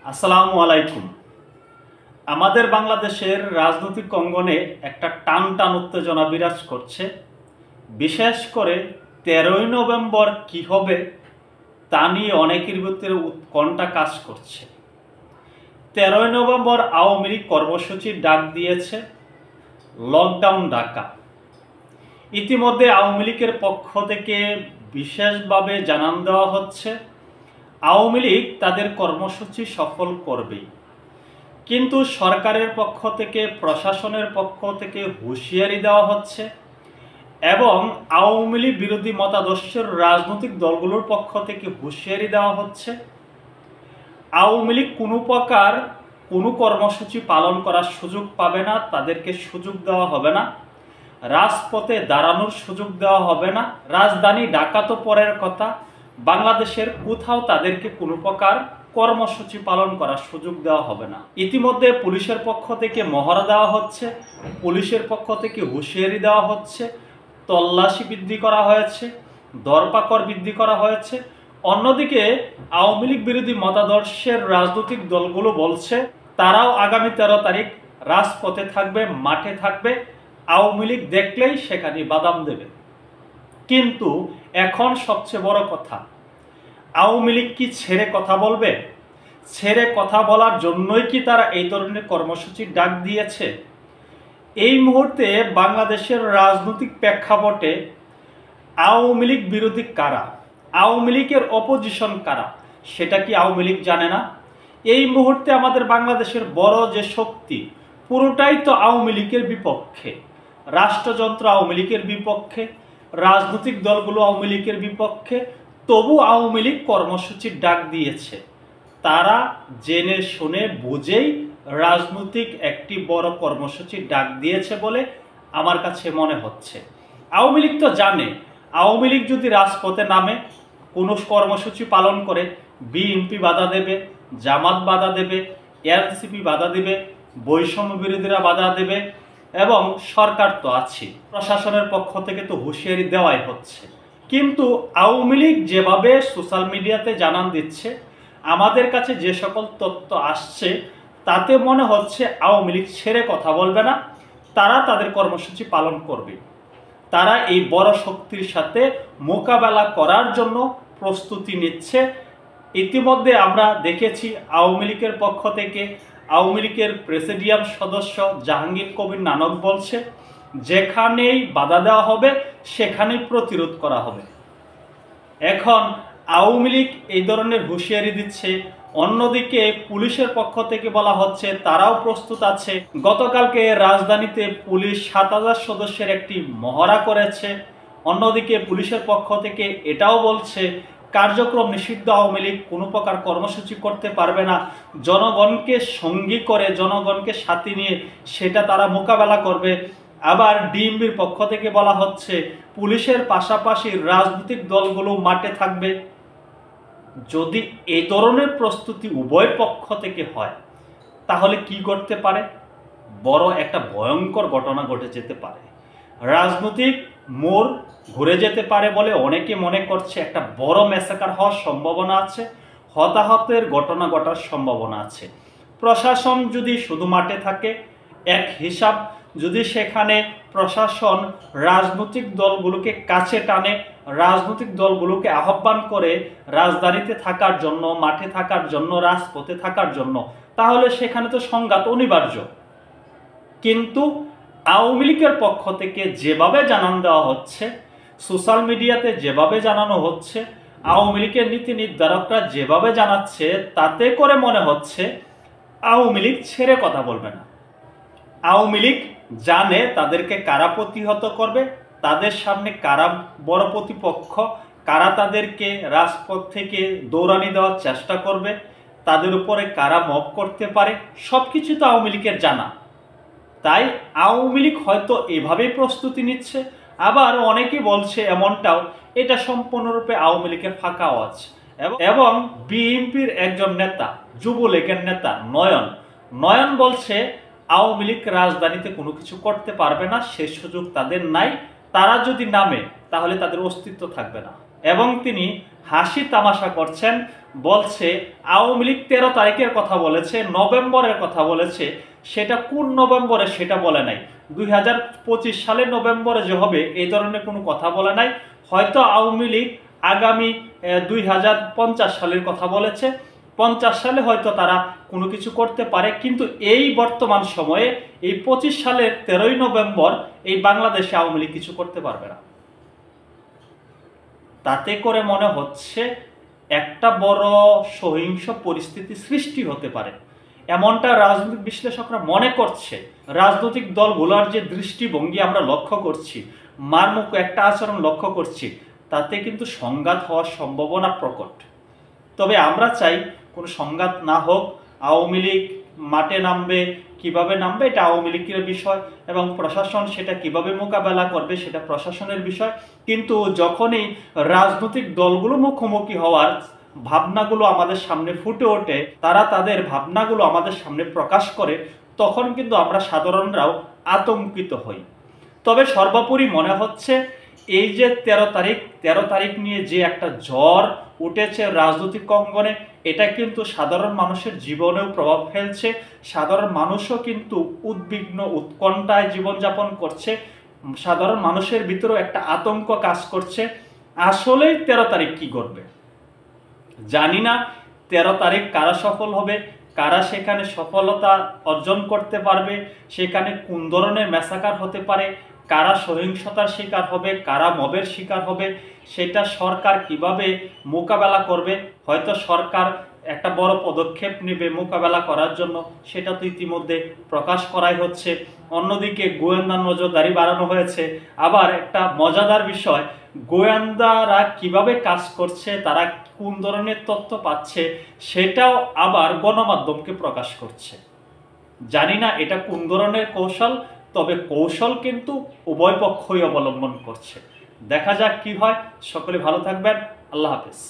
আসসালামু আলাইকুম। আমাদের বাংলাদেশের রাজনৈতিক অঙ্গনে একটা টান টান উত্তেজনা বিরাজ করছে। বিশেষ করে 13ই নভেম্বর কি হবে তা নিয়ে অনেকের ভিতরে উৎকণ্ঠা কাজ করছে। 13ই নভেম্বর আওয়ামী লীগ কর্মসূচির ডাক দিয়েছে, লকডাউন ডাকা। ইতিমধ্যে আওয়ামী লীগের পক্ষ থেকে বিশেষভাবে জানান দেওয়া হচ্ছে আওয়ামী লীগ তাদের কর্মসূচি সফল করবেই, কিন্তু সরকারের পক্ষ থেকে, প্রশাসনের পক্ষ থেকে হুঁশিয়ারি দেওয়া হচ্ছে এবং আওয়ামী লীগ বিরোধী মতাদর্শের রাজনৈতিক দলগুলোর পক্ষ থেকে হুঁশিয়ারি দেওয়া হচ্ছে আওয়ামী লীগ কোনো প্রকার কোনো কর্মসূচি পালন করার সুযোগ পাবে না, তাদেরকে সুযোগ দেওয়া হবে না, রাজপথে দাঁড়ানোর সুযোগ দেওয়া হবে না। রাজধানী ঢাকা তো পরের কথা, বাংলাদেশের কোথাও তাদেরকে কোনো প্রকার কর্মসূচি পালন করার সুযোগ দেওয়া হবে না। ইতিমধ্যে পুলিশের পক্ষ থেকে মহড়া দেওয়া হচ্ছে, পুলিশের পক্ষ থেকে হুঁশিয়ারি দেওয়া হচ্ছে, তল্লাশি বৃদ্ধি করা হয়েছে, দরপাকড় বৃদ্ধি করা হয়েছে। অন্যদিকে আওয়ামী লীগ বিরোধী মতাদর্শের রাজনৈতিক দলগুলো বলছে তারাও আগামী 13 তারিখ রাজপথে থাকবে, মাঠে থাকবে, আওয়ামী লীগ দেখলেই সেখানে বাদাম দেবে। কিন্তু এখন সবচেয়ে বড় কথা, আওয়ামী লীগ কি ছেড়ে কথা বলবে? ছেড়ে কথা বলার জন্যই কি তারা এই ধরনের কর্মসূচির ডাক দিয়েছে? এই মুহূর্তে বাংলাদেশের রাজনৈতিক প্রেক্ষাপটে আওয়ামী লীগ বিরোধী কারা, আওয়ামী লীগের অপোজিশন কারা, সেটা কি আওয়ামী লীগ জানে না? এই মুহূর্তে আমাদের বাংলাদেশের বড় যে শক্তি পুরোটাই তো আওয়ামী লীগের বিপক্ষে, রাষ্ট্রযন্ত্র আওয়ামী লীগের বিপক্ষে, রাজনৈতিক দলগুলো আওয়ামী লীগের বিপক্ষে। তবু আওয়ামী লীগ কর্মসূচির ডাক দিয়েছে। তারা জেনে শুনে বুঝেই রাজনৈতিক একটি বড় কর্মসূচির ডাক দিয়েছে বলে আমার কাছে মনে হচ্ছে। আওয়ামী লীগ তো জানে আওয়ামী লীগ যদি রাজপথে নামে, কোনো কর্মসূচি পালন করে, বিএনপি বাধা দেবে, জামাত বাধা দেবে, এনসিপি বাধা দেবে, বৈষম্য বিরোধীরা বাধা দেবে এবং সরকার তো আছে, প্রশাসনের পক্ষ থেকে তো হুঁশিয়ারি দেওয়াই হচ্ছে। কিন্তু আওয়ামী লীগ যেভাবে সোশ্যাল মিডিয়াতে জানান দিচ্ছে, আমাদের কাছে যে সকল তথ্য আসছে তাতে মনে হচ্ছে আওয়ামী লীগ ছেড়ে কথা বলবে না, তারা তাদের কর্মসূচি পালন করবে। তারা এই বড় শক্তির সাথে মোকাবেলা করার জন্য প্রস্তুতি নিচ্ছে। ইতিমধ্যে আমরা দেখেছি আওয়ামী লীগের পক্ষ থেকে আওয়ামী লীগের প্রেসিডিয়াম সদস্য জাহাঙ্গীর কবির নানক বলছে যেখানেই বাধা দেওয়া হবে সেখানেই প্রতিরোধ করা হবে। এখন আওয়ামী লীগ এই ধরনের হুঁশিয়ারি দিচ্ছে, অন্যদিকে পুলিশের পক্ষ থেকে বলা হচ্ছে তারাও প্রস্তুত আছে। গতকালকে রাজধানীতে পুলিশ 7000 সদস্যের একটি মহড়া করেছে। অন্যদিকে পুলিশের পক্ষ থেকে এটাও বলছে কার্যক্রম নিষিদ্ধ, আওয়ামী লীগ কোনো প্রকার কর্মসূচি করতে পারবে না, জনগণকে সঙ্গী করে, জনগণকে সাথে নিয়ে সেটা তারা মোকাবেলা করবে। আবার ডিএমপির পক্ষ থেকে বলা হচ্ছে পুলিশের পাশাপাশি রাজনৈতিক দলগুলো মাঠে থাকবে। যদি এই ধরনের প্রস্তুতি উভয় পক্ষ থেকে হয় তাহলে কি করতে পারে? বড় একটা ভয়ঙ্কর ঘটনা ঘটে যেতে পারে, রাজনৈতিক মোড় ঘুরে যেতে পারে বলে অনেকে মনে করছে। একটা বড় ম্যাসাকার হওয়ার সম্ভাবনা আছে, হতাহতের ঘটনা ঘটার সম্ভাবনা আছে। প্রশাসন যদি শুধু মাঠে থাকে এক হিসাব, যদি সেখানে প্রশাসন রাজনৈতিক দলগুলোকে কাছে টানে, রাজনৈতিক দলগুলোকে আহ্বান করে রাজধানীতে থাকার জন্য, মাঠে থাকার জন্য, রাজপথে থাকার জন্য, তাহলে সেখানে তো সংঘাত অনিবার্য। কিন্তু আওয়ামী লীগের পক্ষ থেকে যেভাবে জানান দেওয়া হচ্ছে, সোশ্যাল মিডিয়াতে যেভাবে জানানো হচ্ছে, আওয়ামী লীগের নীতি নির্ধারকরা যেভাবে জানাচ্ছে, তাতে করে মনে হচ্ছে আওয়ামী লীগ ছেড়ে কথা বলবে না। আওয়ামী লীগ জানে তাদেরকে কারা প্রতিহত করবে, তাদের সামনে কারা বড় প্রতিপক্ষ, কারা তাদেরকে রাজপথ থেকে দৌড়ানি দেওয়ার চেষ্টা করবে, তাদের উপরে কারা মব করতে পারে, সব কিছু তো আওয়ামী লীগের জানা। তাই আওয়ামী লীগ হয়তো এভাবেই প্রস্তুতি নিচ্ছে। আবার অনেকে বলছে এমনটাও, এটা সম্পূর্ণরূপে আওয়ামী লীগের ফাঁকা আওয়াজ। এবং বিএনপির একজন নেতা, যুবলীগের নেতা নয়ন বলছে আওয়ামী লীগ রাজধানীতে কোনো কিছু করতে পারবে না, সে সুযোগ তাদের নাই, তারা যদি নামে তাহলে তাদের অস্তিত্ব থাকবে না। এবং তিনি হাসি তামাশা করছেন, বলছে আওয়ামী লীগ 13 তারিখের কথা বলেছে, নভেম্বরের কথা বলেছে, সেটা কোন নভেম্বরে সেটা বলে নাই। 2025 সালের নভেম্বরে যে হবে এই ধরনের কোনো কথা বলে নাই। হয়তো আওয়ামী লীগ আগামী 2050 সালের কথা বলেছে, 50 সালে হয়তো তারা কোনো কিছু করতে পারে, কিন্তু এই বর্তমান সময়ে এই 25 সালের 13ই নভেম্বর এই বাংলাদেশে আওয়ামী লীগ কিছু করতে পারবে না। তাতে করে মনে হচ্ছে একটা বড় সহিংস পরিস্থিতি সৃষ্টি হতে পারে, এমনটা রাজনৈতিক বিশ্লেষকরা মনে করছে। রাজনৈতিক দলগুলোর যে দৃষ্টিভঙ্গি আমরা লক্ষ্য করছি, মারমুখ একটা আচরণ লক্ষ্য করছি, তাতে কিন্তু সংঘাত হওয়ার সম্ভাবনা প্রকট। তবে আমরা চাই কোনো সংঘাত না হোক। আওয়ামী লীগ মাঠে নামবে, কিভাবে নামবে এটা আওয়ামী লীগের বিষয়, এবং প্রশাসন সেটা কিভাবে মোকাবেলা করবে সেটা প্রশাসনের বিষয়। কিন্তু যখনই রাজনৈতিক দলগুলো মুখোমুখি হওয়ার ভাবনাগুলো আমাদের সামনে ফুটে ওঠে, তারা তাদের ভাবনাগুলো আমাদের সামনে প্রকাশ করে, তখন কিন্তু আমরা সাধারণরাও আতঙ্কিত হই। তবে সর্বোপরি মনে হচ্ছে এই যে 13 তারিখ নিয়ে যে একটা ঝড় উঠেছে রাজনৈতিক অঙ্গনে, এটা কিন্তু সাধারণ মানুষের জীবনেও প্রভাব ফেলছে। সাধারণ মানুষও কিন্তু উদ্বিগ্ন, উৎকণ্ঠায় জীবনযাপন করছে। সাধারণ মানুষের ভিতরেও একটা আতঙ্ক কাজ করছে। আসলেই 13 তারিখ কি করবে জানি না। 13 তারিখ কারা সফল হবে, কারা সেখানে সফলতা অর্জন করতে পারবে, সেখানে কোন ধরনের ম্যাসাকার হতে পারে, কারা সহিংসতার শিকার হবে, কারা মবের শিকার হবে, সেটা সরকার কিভাবে মোকাবেলা করবে। হয়তো সরকার একটা বড় পদক্ষেপ নেবে মোকাবেলা করার জন্য, সেটা তো ইতিমধ্যে প্রকাশ করাই হচ্ছে। অন্যদিকে গোয়েন্দা নজরদারি বাড়ানো হয়েছে। আবার একটা মজাদার বিষয়, গোয়েন্দারা কিভাবে কাজ করছে, তারা কোন ধরনের তথ্য পাচ্ছে, সেটাও আবার গণমাধ্যমকে প্রকাশ করছে। জানি না এটা কোন ধরনের কৌশল, তবে কৌশল কিন্তু উভয় পক্ষই অবলম্বন করছে। দেখা যাক কি হয়। সকলে ভালো থাকবেন। আল্লাহ হাফেজ।